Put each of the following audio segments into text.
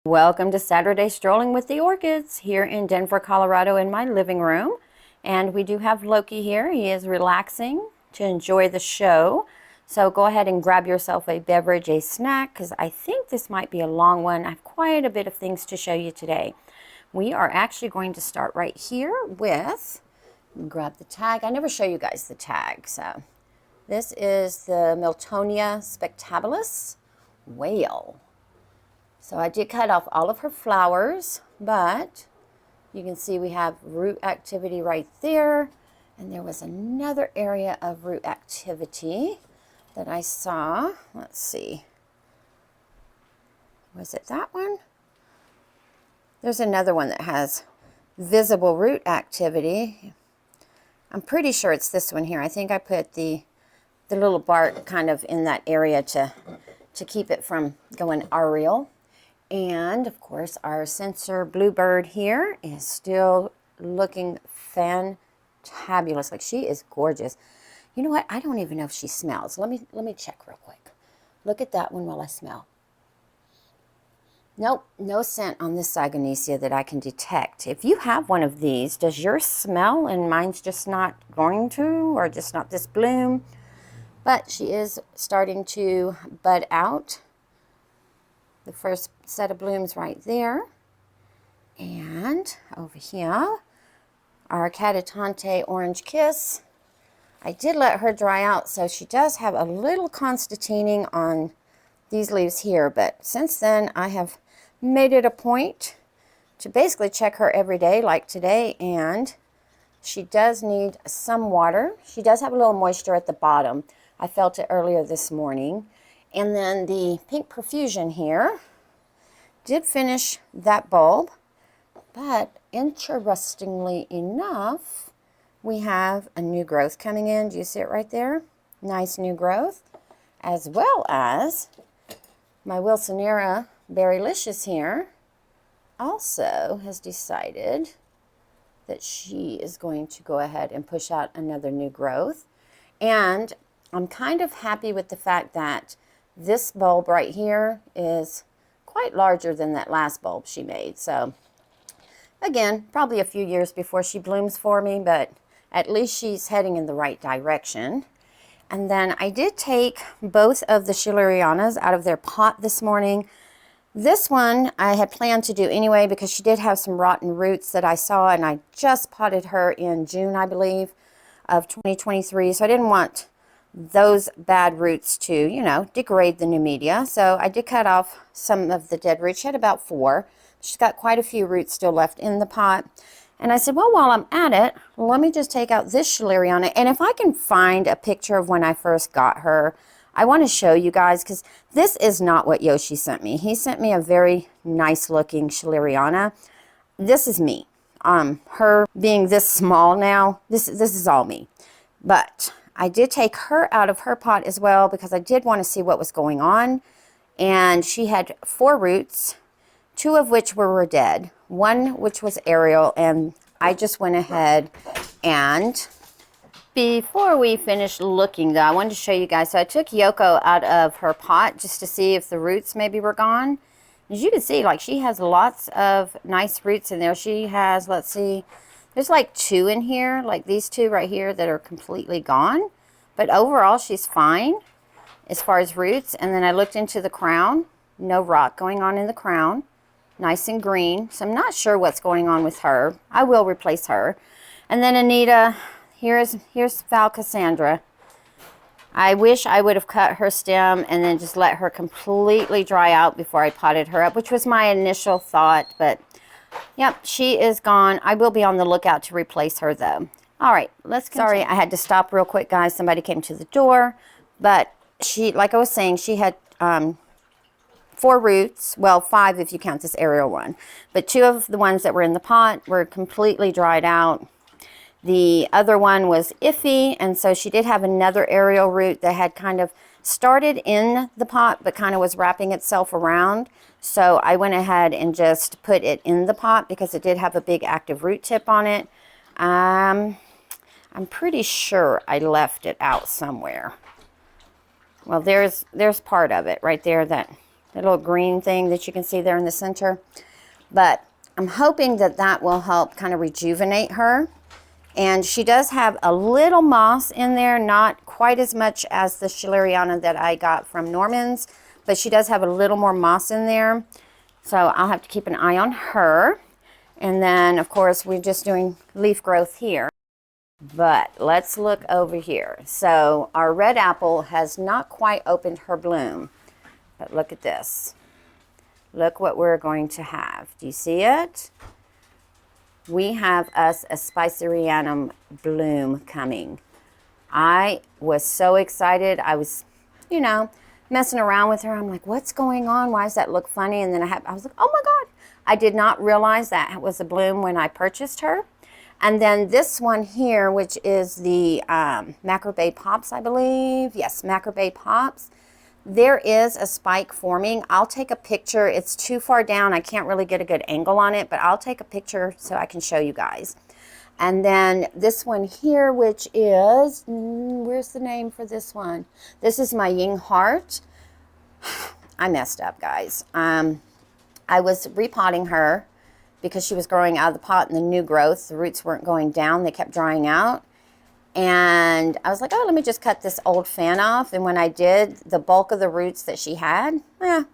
Welcome to Saturday Strolling with the Orchids here in Denver, Colorado in my living room. And we do have Loki here. He is relaxing to enjoy the show. So go ahead and grab yourself a beverage, a snack, because I think this might be a long one. I have quite a bit of things to show you today. We are actually going to start right here with, grab the tag. I never show you guys the tag. So this is the Miltonia spectabilis whale. So I did cut off all of her flowers, but you can see we have root activity right there. And there was another area of root activity that I saw. Let's see. Was it that one? There's another one that has visible root activity. I'm pretty sure it's this one here. I think I put the little bark kind of in that area to keep it from going aerial. And of course our sensor bluebird here is still looking fantabulous. Like, she is gorgeous. You know what? I don't even know if she smells. Let me check real quick. Look at that one while I smell. Nope, no scent on this Zygonicia that I can detect. If you have one of these, does yours smell and mine's just not going to, or just not this bloom? But she is starting to bud out. The first set of blooms right there. And over here, our Catatante Orange Kiss. I did let her dry out, so she does have a little constantining on these leaves here. But since then, I have made it a point to basically check her every day, like today. And she does need some water. She does have a little moisture at the bottom. I felt it earlier this morning. And then the Pink Profusion here did finish that bulb, but interestingly enough, we have a new growth coming in. Do you see it right there? Nice new growth, as well as my Wilsonera Berrylicious here also has decided that she is going to go ahead and push out another new growth. And I'm kind of happy with the fact that this bulb right here is quite larger than that last bulb she made. So again, probably a few years before she blooms for me, but at least she's heading in the right direction. And then I did take both of the Schillerianas out of their pot this morning. This one I had planned to do anyway because she did have some rotten roots that I saw, and I just potted her in June, I believe, of 2023. So I didn't want those bad roots to, you know, degrade the new media. So I did cut off some of the dead roots. She had about 4. She's got quite a few roots still left in the pot. And I said, well, while I'm at it, let me just take out this Schilleriana. And if I can find a picture of when I first got her, I want to show you guys, because this is not what Yoshi sent me. He sent me a very nice looking Schilleriana. This is me. Her being this small now, this is all me. But I did take her out of her pot as well because I did want to see what was going on. And she had 4 roots, 2 of which were dead, 1 which was aerial, and I just went ahead and before we finish looking though, I wanted to show you guys. So I took Yoko out of her pot just to see if the roots maybe were gone. As you can see, like, she has lots of nice roots in there. She has, let's see, there's like 2 in here, like these 2 right here that are completely gone. But overall, she's fine as far as roots. And then I looked into the crown. No rot going on in the crown. Nice and green. So I'm not sure what's going on with her. I will replace her. And then Anita, here's Val Cassandra. I wish I would have cut her stem and then just let her completely dry out before I potted her up, which was my initial thought. But yep, she is gone. I will be on the lookout to replace her though. All right, let's continue. Sorry, I had to stop real quick, guys. Somebody came to the door. But she, like I was saying, she had 4 roots. Well, 5 if you count this aerial one. But 2 of the ones that were in the pot were completely dried out. The other one was iffy, and so she did have another aerial root that had kind of started in the pot but kind of was wrapping itself around. So I went ahead and just put it in the pot because it did have a big active root tip on it. I'm pretty sure I left it out somewhere. Well, there's part of it right there that the little green thing that you can see there in the center. But I'm hoping that that will help kind of rejuvenate her. And she does have a little moss in there, not quite as much as the Schilleriana that I got from Norman's, but she does have a little more moss in there. So I'll have to keep an eye on her. And then, of course, we're just doing leaf growth here. But let's look over here. So our red apple has not quite opened her bloom. But look at this. Look what we're going to have. Do you see it? We have us a Spicerianum bloom coming. I was so excited. I was, you know, messing around with her. I'm like, what's going on? Why does that look funny? And then I was like, oh my God. I did not realize that was a bloom when I purchased her. And then this one here, which is the Macrobay Pops, I believe. Yes, Macrobay Pops. There is a spike forming. I'll take a picture. It's too far down. I can't really get a good angle on it, but I'll take a picture so I can show you guys. And then this one here, which is, where's the name for this one? This is my Ying Heart. I messed up, guys. I was repotting her because she was growing out of the pot in the new growth. The roots weren't going down. They kept drying out. And I was like, oh, let me just cut this old fan off. And when I did, the bulk of the roots that she had,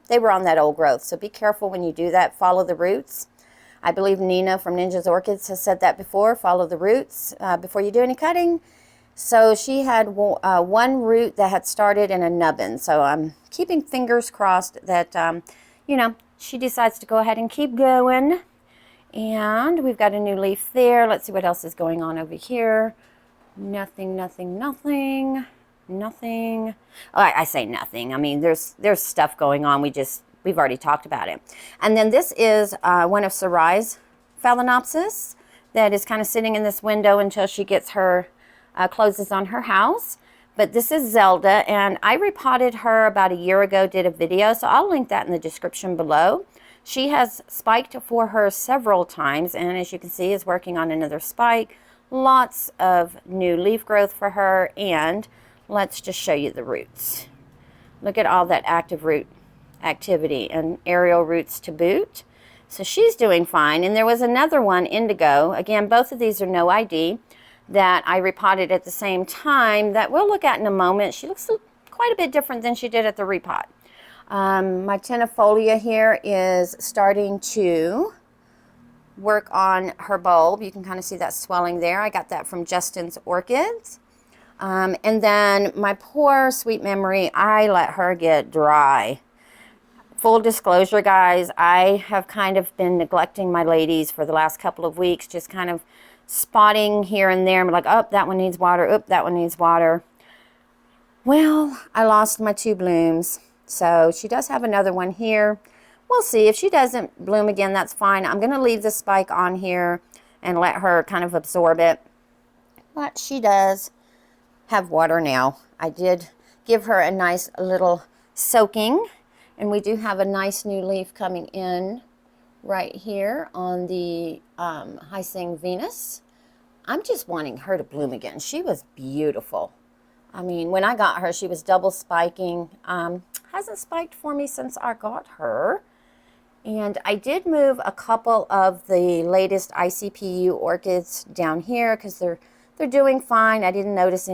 they were on that old growth. So be careful when you do that. Follow the roots. I believe Nina from Ninja's Orchids has said that before. Follow the roots before you do any cutting. So she had one root that had started in a nubbin. So I'm keeping fingers crossed that, you know, she decides to go ahead and keep going. And we've got a new leaf there. Let's see what else is going on over here. Nothing, nothing, nothing, nothing. Oh, I say nothing. I mean, there's stuff going on. We've already talked about it. And then this is one of Sarai's Phalaenopsis that is kind of sitting in this window until she gets her closes on her house. But this is Zelda, and I repotted her about a year ago, did a video, so I'll link that in the description below. She has spiked for her several times, and as you can see, is working on another spike. Lots of new leaf growth for her, and let's just show you the roots. Look at all that active root activity and aerial roots to boot. So she's doing fine. And there was another one, Indigo. Again, both of these are no ID, that I repotted at the same time that we'll look at in a moment. She looks quite a bit different than she did at the repot. My Tenifolia here is starting to work on her bulb. You can kind of see that swelling there. I got that from Justin's Orchids. And then my poor Sweet Memory, I let her get dry. Full disclosure, guys, I have kind of been neglecting my ladies for the last couple of weeks, just kind of spotting here and there. I'm like, oh, that one needs water. Oh, that one needs water. Well, I lost my 2 blooms. So she does have another one here. We'll see. If she doesn't bloom again, that's fine. I'm going to leave the spike on here and let her kind of absorb it. But she does have water now. I did give her a nice little soaking. And we do have a nice new leaf coming in right here on the Hyacinth Venus. I'm just wanting her to bloom again. She was beautiful. I mean, when I got her, she was double spiking. Hasn't spiked for me since I got her. And I did move a couple of the latest ICPU orchids down here because they're doing fine. I didn't notice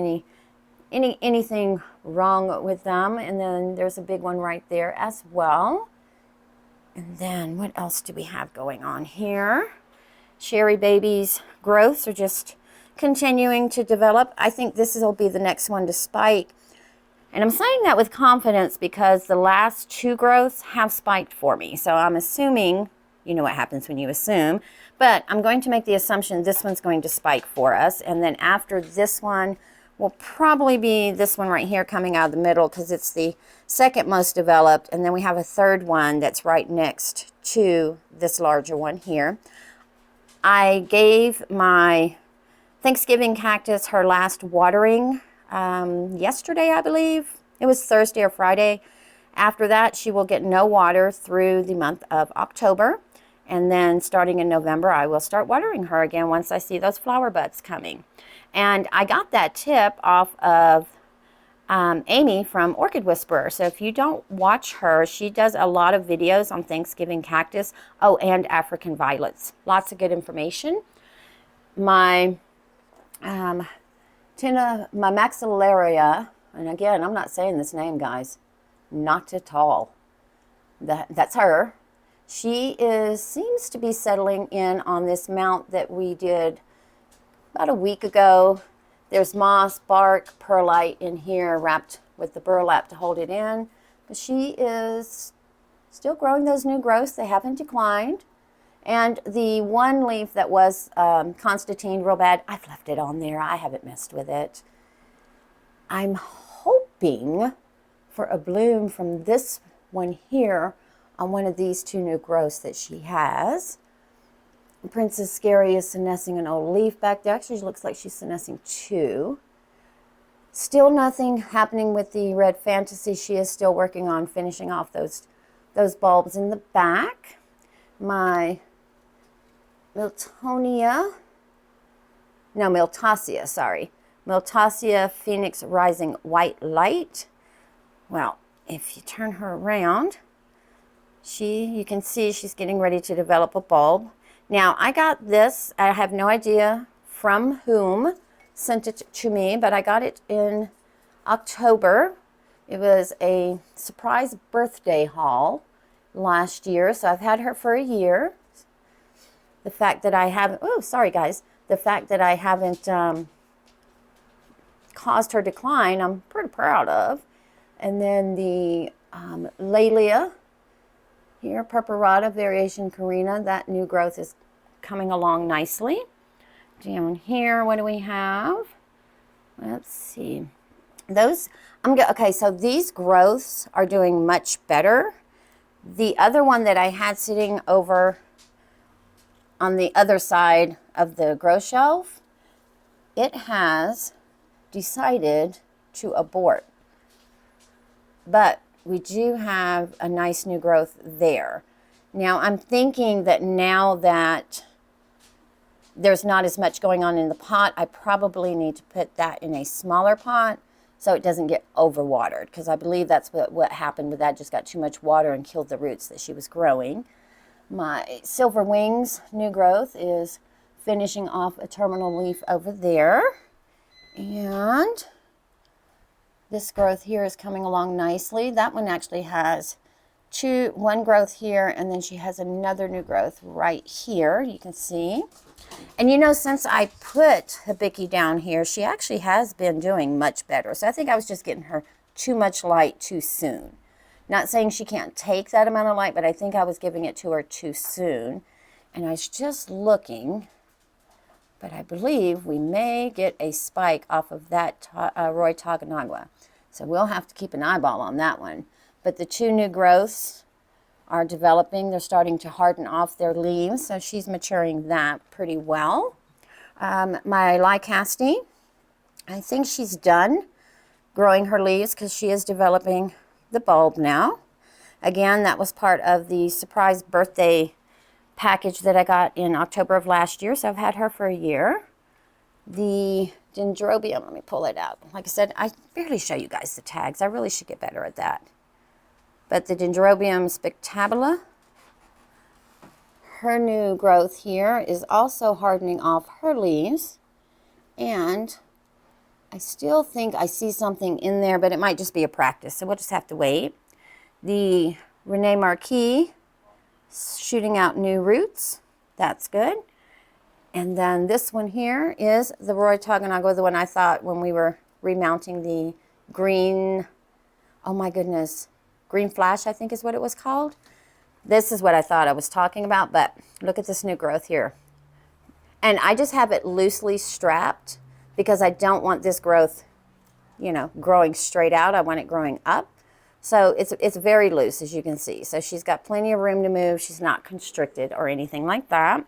anything wrong with them. And then there's a big one right there as well. And then what else do we have going on here? Cherry Baby's growths are just continuing to develop. I think this will be the next one to spike. And I'm saying that with confidence because the last 2 growths have spiked for me. So I'm assuming, you know what happens when you assume, but I'm going to make the assumption this one's going to spike for us. And then after this one will probably be this one right here coming out of the middle because it's the second most developed. And then we have a third one that's right next to this larger one here. I gave my Thanksgiving cactus her last watering yesterday, I believe. It was Thursday or Friday. After that, she will get no water through the month of October. And then starting in November, I will start watering her again once I see those flower buds coming. And I got that tip off of Amy from Orchid Whisperer. So if you don't watch her, she does a lot of videos on Thanksgiving cactus. Oh, and African violets. Lots of good information. My maxillaria, and again, I'm not saying this name, guys. Not at all. That's her. She seems to be settling in on this mount that we did about a week ago. There's moss, bark, perlite in here wrapped with the burlap to hold it in. But she is still growing those new growths. They haven't declined. And the one leaf that was Constantine real bad, I've left it on there. I haven't messed with it. I'm hoping for a bloom from this one here on one of these two new growths that she has. Princess Scary is senescing an old leaf back there. Actually, it looks like she's senescing two. Still nothing happening with the Red Fantasy. She is still working on finishing off those bulbs in the back. My Miltosia, sorry. Miltosia Phoenix Rising White Light. Well, if you turn her around, you can see she's getting ready to develop a bulb. Now, I got this, I have no idea from whom sent it to me, but I got it in October. It was a surprise birthday haul last year, so I've had her for a year. The fact that I haven't, the fact that I haven't caused her decline, I'm pretty proud of. And then the Laelia here, Purpurata Variation Carina, that new growth is coming along nicely. Down here, what do we have? Let's see. Okay, so these growths are doing much better. The other one that I had sitting over on the other side of the grow shelf, it has decided to abort. But we do have a nice new growth there. Now, I'm thinking that now that there's not as much going on in the pot, I probably need to put that in a smaller pot so it doesn't get overwatered, because I believe that's what happened with that. Just got too much water and killed the roots that she was growing. My Silver Wings new growth is finishing off a terminal leaf over there. And this growth here is coming along nicely. That one actually has one growth here, and then she has another new growth right here, you can see. And you know, since I put Hibiki down here, she actually has been doing much better. So I think I was just getting her too much light too soon. Not saying she can't take that amount of light, but I think I was giving it to her too soon. And I was just looking, but I believe we may get a spike off of that Roy Taganagua. So we'll have to keep an eyeball on that one. But the two new growths are developing. They're starting to harden off their leaves, so she's maturing that pretty well. My Lycaste, I think she's done growing her leaves because she is developing the bulb now. Again, that was part of the surprise birthday package that I got in October of last year, so I've had her for a year. The Dendrobium, let me pull it out. Like I said, I barely show you guys the tags. I really should get better at that. But the Dendrobium spectabula, her new growth here is also hardening off her leaves. And I still think I see something in there, but it might just be a practice, so we'll just have to wait. The Rene Marquis, shooting out new roots. That's good. And then this one here is the Roy Taganagua, the one I thought when we were remounting the green, oh my goodness, Green Flash, I think is what it was called. This is what I thought I was talking about, but look at this new growth here. And I just have it loosely strapped because I don't want this growth, you know, growing straight out. I want it growing up. So it's very loose, as you can see. So she's got plenty of room to move. She's not constricted or anything like that.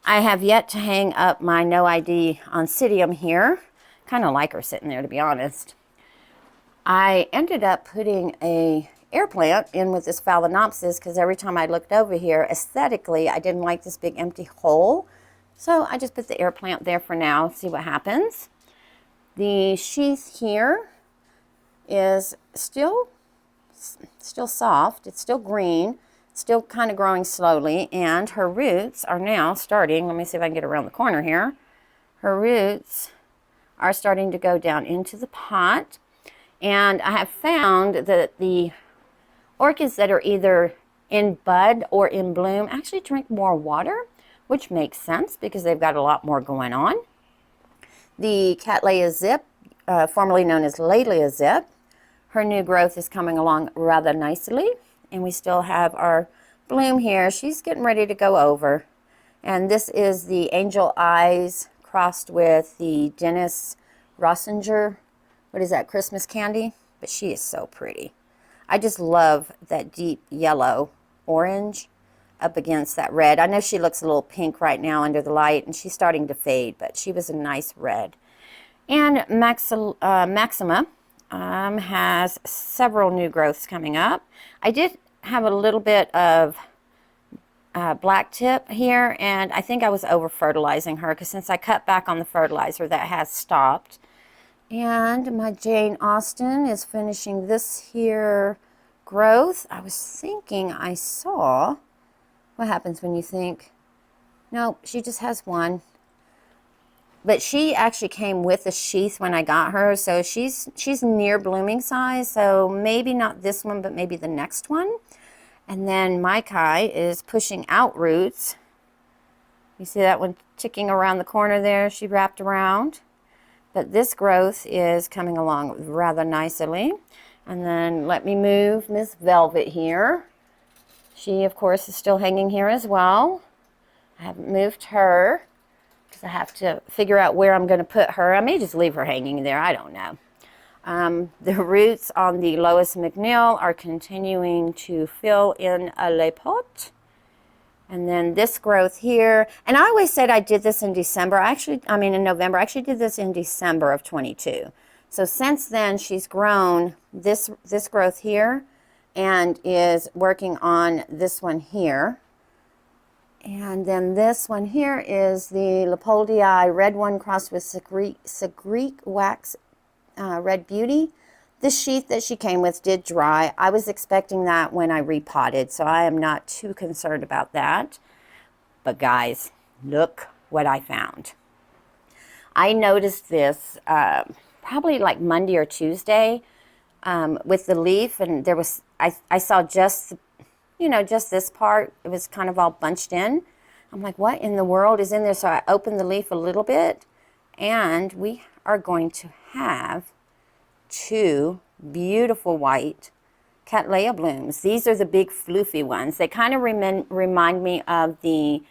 I have yet to hang up my No ID Oncidium here. Kind of like her sitting there, to be honest. I ended up putting a air plant in with this Phalaenopsis because every time I looked over here, aesthetically, I didn't like this big empty hole. So I just put the air plant there for now, see what happens. The sheath here, is still soft. It's still green, still kind of growing slowly, and her roots are now starting, let me see if I can get around the corner here. Her roots are starting to go down into the pot, and I have found that the orchids that are either in bud or in bloom actually drink more water, which makes sense because they've got a lot more going on. The Cattleya Zip, formerly known as Laelia Zip, her new growth is coming along rather nicely, and we still have our bloom here. She's getting ready to go over, and this is the Angel Eyes crossed with the Dennis Rossinger, what is that, Christmas candy? But she is so pretty. I just love that deep yellow orange up against that red. I know she looks a little pink right now under the light, and she's starting to fade, but she was a nice red. And Maxima has several new growths coming up. I did have a little bit of black tip here, and I think I was over fertilizing her because since I cut back on the fertilizer, that has stopped. And my Jane Austen is finishing this here growth. I was thinking I saw, what happens when you think? Nope, she just has one. But she actually came with a sheath when I got her, so she's near blooming size, so maybe not this one, but maybe the next one. And then my Kai is pushing out roots. You see that one ticking around the corner there? She wrapped around. But this growth is coming along rather nicely. And then let me move Miss Velvet here. She, of course, is still hanging here as well. I haven't moved her because I have to figure out where I'm going to put her. I may just leave her hanging there. I don't know. The roots on the Lois McNeil are continuing to fill in a le pot. And then this growth here, and I always said I did this in December. In November. I actually did this in December of 22. So since then, she's grown this growth here and is working on this one here. And then this one here is the Leopoldii red one crossed with Sagrique Wax Red Beauty. This sheath that she came with did dry. I was expecting that when I repotted, so I am not too concerned about that. But guys, look what I found. I noticed this probably like Monday or Tuesday with the leaf, and there was, I saw just, just this part. It was kind of all bunched in. I'm like, what in the world is in there? So I opened the leaf a little bit, and we are going to have two beautiful white Cattleya blooms. These are the big floofy ones. They kind of remind me of the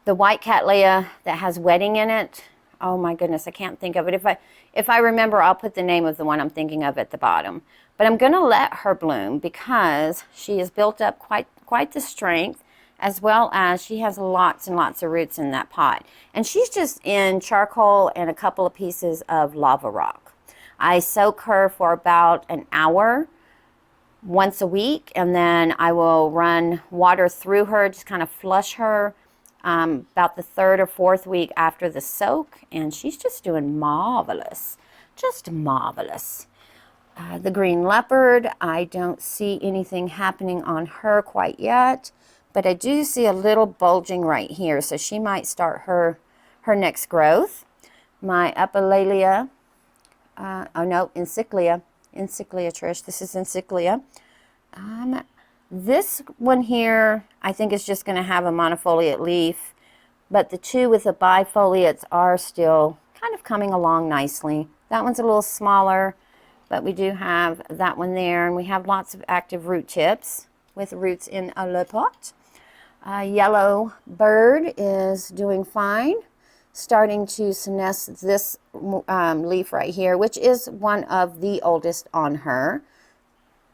white Cattleya that has wedding in it. Oh my goodness, I can't think of it. If I remember, I'll put the name of the one I'm thinking of at the bottom. But I'm going to let her bloom because she has built up quite the strength, as well as she has lots and lots of roots in that pot. And she's just in charcoal and a couple of pieces of lava rock. I soak her for about an hour once a week, and then I will run water through her, just kind of flush her about the third or fourth week after the soak, and she's just doing marvelous, just marvelous. The green leopard, I don't see anything happening on her quite yet, but I do see a little bulging right here, so she might start her next growth. My Epilalia, Encyclia, Trish, this is Encyclia. This one here, I think is just going to have a monofoliate leaf, but the two with the bifoliates are still kind of coming along nicely. That one's a little smaller, but we do have that one there, and we have lots of active root tips with roots in a le pot. Yellow bird is doing fine, starting to senesce this leaf right here, which is one of the oldest on her.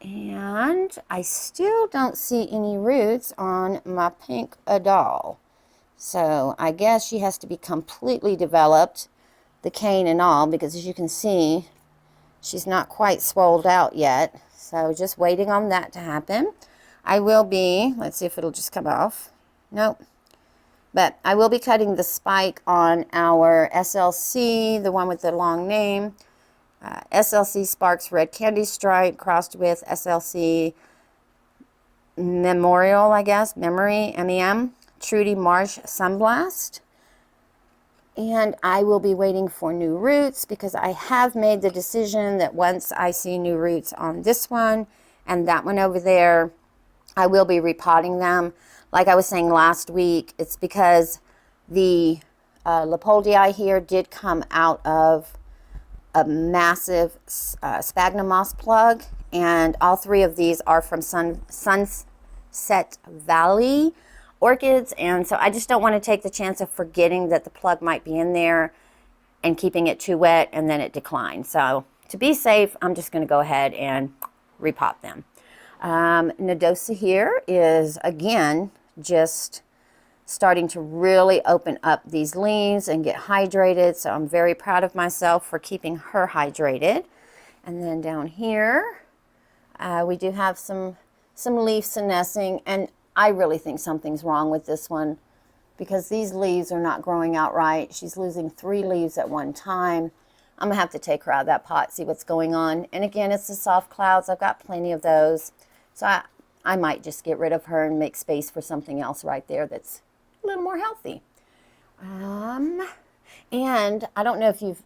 And I still don't see any roots on my pink Adal. So I guess she has to be completely developed, the cane and all, because as you can see, she's not quite swolled out yet. So just waiting on that to happen. I will be, let's see if it'll just come off. Nope. But I will be cutting the spike on our SLC, the one with the long name. SLC Sparks Red Candy Stripe crossed with SLC Memorial, I guess, Memory, MEM, Trudy Marsh Sunblast. And I will be waiting for new roots because I have made the decision that once I see new roots on this one and that one over there, I will be repotting them. Like I was saying last week, it's because the Leopoldii here did come out of a massive sphagnum moss plug, and all three of these are from Sunset Valley orchids, and so I just don't want to take the chance of forgetting that the plug might be in there and keeping it too wet and then it declines. So to be safe, I'm just going to go ahead and repot them. Nodosa here is again just starting to really open up these leaves and get hydrated, so I'm very proud of myself for keeping her hydrated. And then down here we do have some leaf senescing, and I really think something's wrong with this one because these leaves are not growing out right. She's losing 3 leaves at one time. I'm gonna have to take her out of that pot, see what's going on. And again, it's the soft clouds. I've got plenty of those, so I might just get rid of her and make space for something else right there that's a little more healthy. And I don't know if you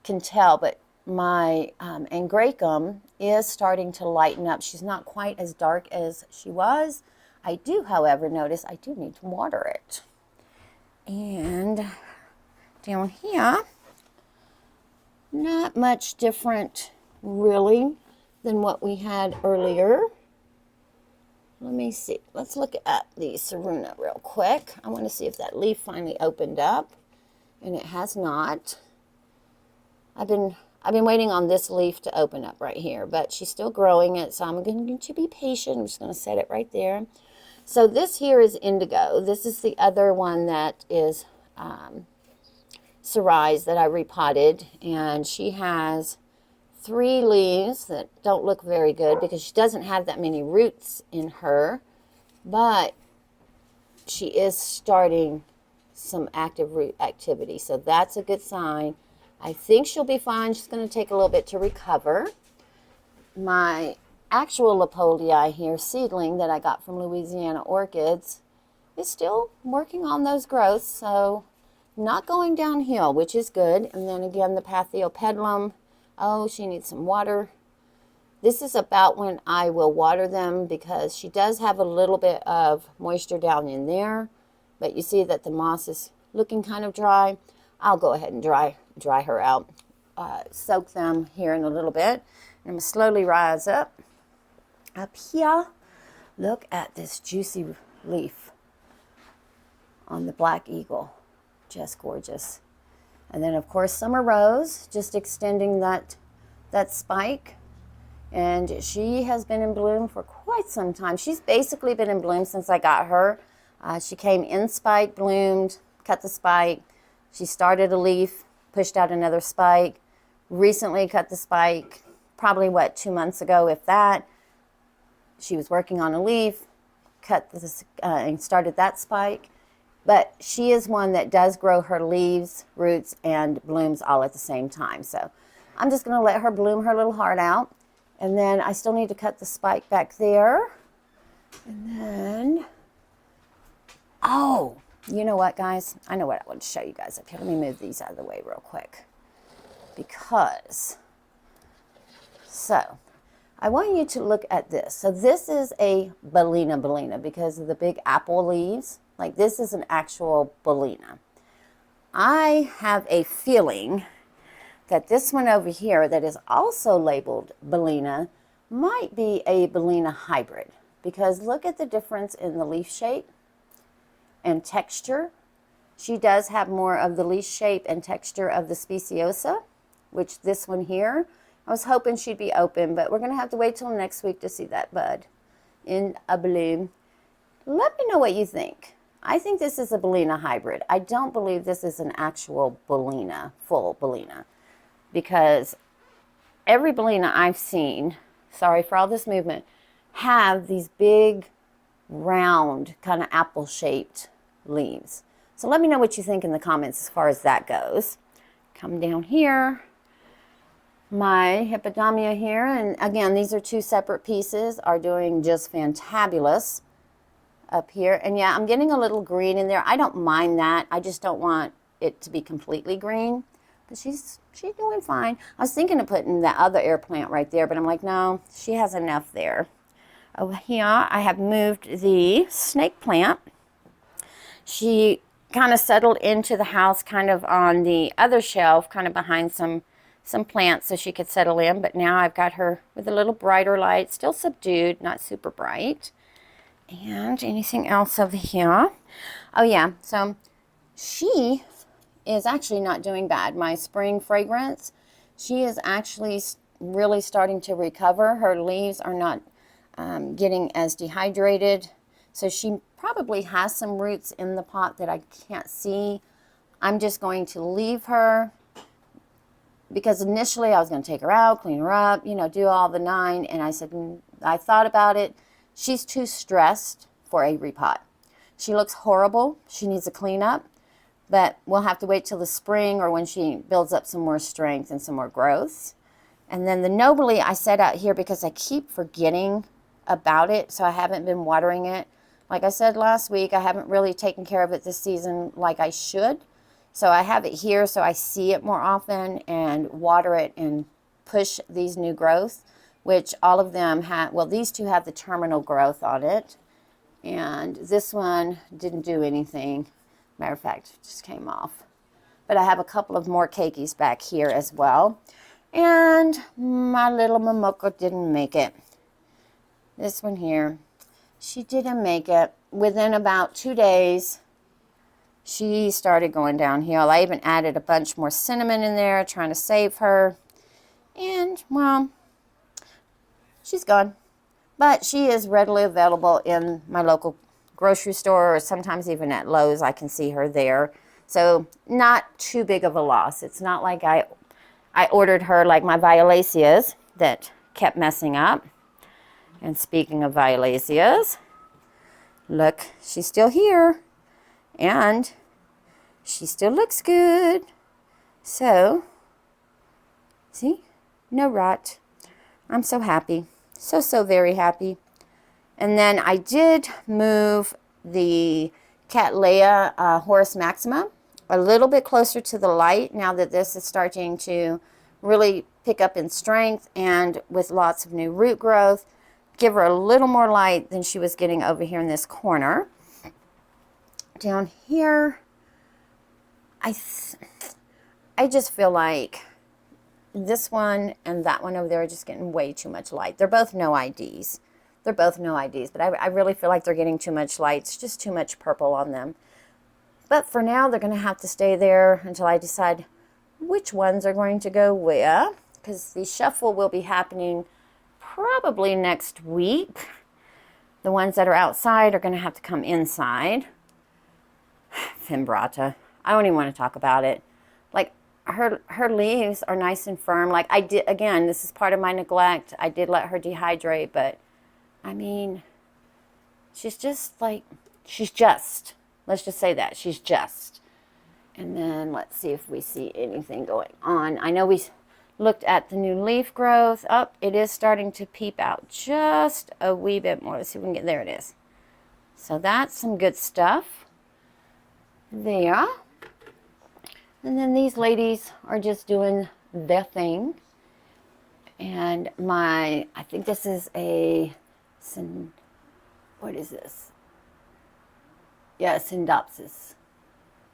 can tell, but my Angraecum is starting to lighten up. She's not quite as dark as she was. I do, however, notice I do need to water it. And down here, not much different really than what we had earlier. Let me see. Let's look at the Saruna real quick. I want to see if that leaf finally opened up, and it has not. I've been waiting on this leaf to open up right here, but she's still growing it, so I'm going to be patient. I'm just going to set it right there. So this here is indigo. This is the other one that is cerise that I repotted, and she has 3 leaves that don't look very good because she doesn't have that many roots in her, but she is starting some active root activity, so that's a good sign. I think she'll be fine. She's going to take a little bit to recover. My actual Leopoldii here, seedling that I got from Louisiana Orchids, is still working on those growths, so not going downhill, which is good. And then again, the Pathiopedilum, oh, she needs some water. This is about when I will water them because she does have a little bit of moisture down in there, but you see that the moss is looking kind of dry. I'll go ahead and dry her out, soak them here in a little bit. I'm going to slowly rise up here. Look at this juicy leaf on the Black Eagle. Just gorgeous. And then, of course, Summer Rose, just extending that spike. And she has been in bloom for quite some time. She's basically been in bloom since I got her. She came in spike, bloomed, cut the spike. She started a leaf, pushed out another spike. Recently cut the spike, probably, 2 months ago, if that. She was working on a leaf, cut this, and started that spike. But she is one that does grow her leaves, roots, and blooms all at the same time. So I'm just going to let her bloom her little heart out. And then I still need to cut the spike back there. And then, oh, you know what, guys? I know what I want to show you guys up here. Let me move these out of the way real quick. Because, so, I want you to look at this. So this is a Bellina because of the big apple leaves. Like, this is an actual Bellina. I have a feeling that this one over here that is also labeled Bellina might be a Bellina hybrid, because look at the difference in the leaf shape and texture. She does have more of the leaf shape and texture of the Speciosa, which this one here, I was hoping she'd be open, but we're going to have to wait till next week to see that bud in a bloom. Let me know what you think. I think this is a Bellina hybrid. I don't believe this is an actual Bellina, full Bellina, because every Bellina I've seen, sorry for all this movement, have these big, round, kind of apple-shaped leaves. So let me know what you think in the comments as far as that goes. Come down here. My Hippodamia here, and again, these are two separate pieces, are doing just fantabulous up here. And yeah, I'm getting a little green in there. I don't mind that. I just don't want it to be completely green. But she's doing fine. I was thinking of putting that other air plant right there, but I'm like, no, she has enough there. Over here, I have moved the snake plant. She kind of settled into the house kind of on the other shelf, kind of behind some plants so she could settle in. But now I've got her with a little brighter light, still subdued, not super bright. And anything else over here? Oh yeah, so she is actually not doing bad. My spring fragrance, she is actually really starting to recover. Her leaves are not getting as dehydrated. So she probably has some roots in the pot that I can't see. I'm just going to leave her because initially I was going to take her out, clean her up, you know, do all the nine. And I said, I thought about it. She's too stressed for a repot. She looks horrible. She needs a cleanup, but we'll have to wait till the spring or when she builds up some more strength and some more growth. And then the Nobly I set out here because I keep forgetting about it, so I haven't been watering it. Like I said last week, I haven't really taken care of it this season like I should. So I have it here so I see it more often and water it and push these new growths, which all of them have, well, these two have the terminal growth on it. And this one didn't do anything. Matter of fact, it just came off. But I have a couple of more keikis back here as well. And my little Momoko didn't make it. This one here, she didn't make it. Within about 2 days, she started going downhill. I even added a bunch more cinnamon in there, trying to save her. And, well, she's gone. But she is readily available in my local grocery store or sometimes even at Lowe's. I can see her there. So not too big of a loss. It's not like I ordered her like my Violaceas that kept messing up. And speaking of Violaceas, look, she's still here. And she still looks good. So, see? No rot. I'm so happy. So very happy. And then I did move the Cattleya Horus Maxima a little bit closer to the light now that this is starting to really pick up in strength and with lots of new root growth. Give her a little more light than she was getting over here in this corner. Down here, I just feel like this one and that one over there are just getting way too much light. They're both no IDs. They're both no IDs, but I really feel like they're getting too much light. It's just too much purple on them. But for now, they're going to have to stay there until I decide which ones are going to go where, because the shuffle will be happening probably next week. The ones that are outside are going to have to come inside. Fimbrata. I don't even want to talk about it. Like, her leaves are nice and firm. Like I did, again, this is part of my neglect. I did let her dehydrate, but I mean, she's just, let's just say that, she's just. And then let's see if we see anything going on. I know we looked at the new leaf growth. Oh, it is starting to peep out just a wee bit more. Let's see if we can get, there it is. So that's some good stuff there. And then these ladies are just doing their thing. And I think this is what is this? Yeah, Syndopsis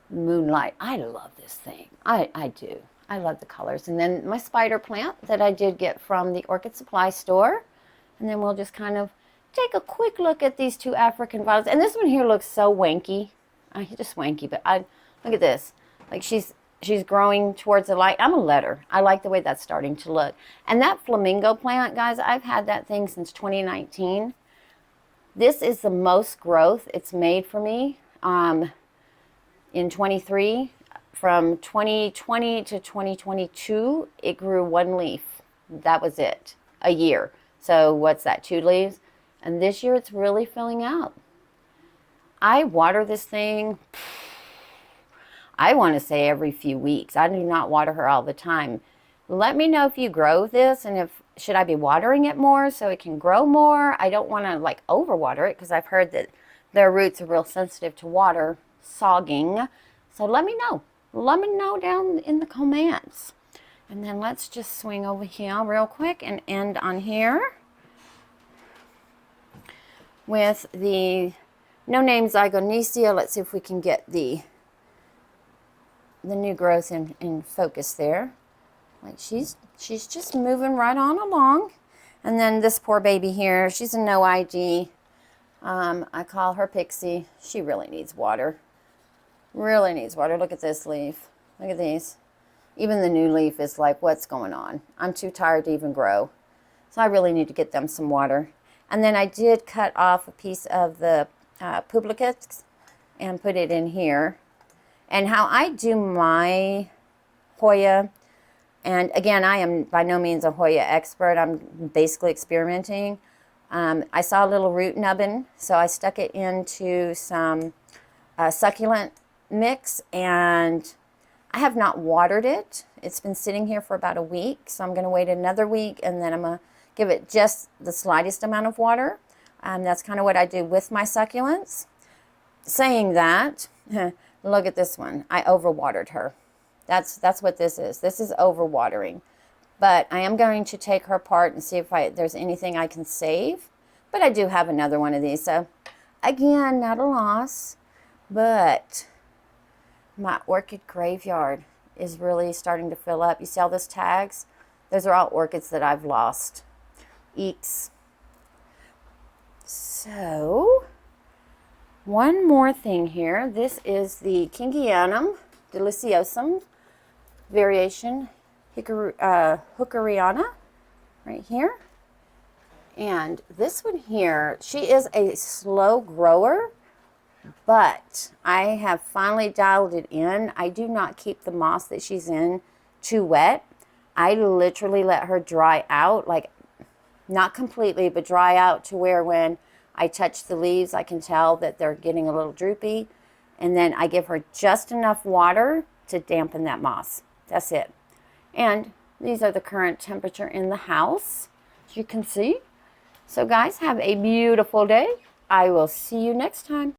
Moonlight. I love this thing. I do. I love the colors. And then my spider plant that I did get from the Orchid Supply Store. And then we'll just kind of take a quick look at these two African violets. And this one here looks so wanky. Just wanky, but look at this. Like she's growing towards the light. I'm gonna let her. I like the way that's starting to look. And that flamingo plant, guys, I've had that thing since 2019. This is the most growth it's made for me in 23. From 2020 to 2022, it grew one leaf. That was it, a year. So what's that, 2 leaves? And this year it's really filling out. I water this thing, I want to say every few weeks. I do not water her all the time. Let me know if you grow this and if should I be watering it more so it can grow more. I don't want to like overwater it because I've heard that their roots are real sensitive to water sogging. So let me know. Let me know down in the comments. And then let's just swing over here real quick and end on here with the no name Zygonesia. Let's see if we can get the new growth in focus there. Like she's just moving right on along. And then this poor baby here, she's a no ID. I call her Pixie. She really needs water. Really needs water. Look at this leaf. Look at these. Even the new leaf is like, what's going on? I'm too tired to even grow. So I really need to get them some water. And then I did cut off a piece of the publicus and put it in here. And how I do my Hoya, and again, I am by no means a Hoya expert. I'm basically experimenting. I saw a little root nubbin, so I stuck it into some succulent mix, and I have not watered it. It's been sitting here for about a week, so I'm going to wait another week, and then I'm going to give it just the slightest amount of water. That's kind of what I do with my succulents. Saying that, look at this one. I overwatered her. That's what this is. This is overwatering. But I am going to take her apart and see if there's anything I can save. But I do have another one of these. So, again, not a loss. But my orchid graveyard is really starting to fill up. You see all those tags? Those are all orchids that I've lost. Eeks. So, one more thing here. This is the Kingianum deliciosum variation Hookeriana right here. And this one here, she is a slow grower, but I have finally dialed it in. I do not keep the moss that she's in too wet. I literally let her dry out, like not completely, but dry out to where when I touch the leaves, I can tell that they're getting a little droopy. And then I give her just enough water to dampen that moss. That's it. And these are the current temperature in the house, as you can see. So guys, have a beautiful day. I will see you next time.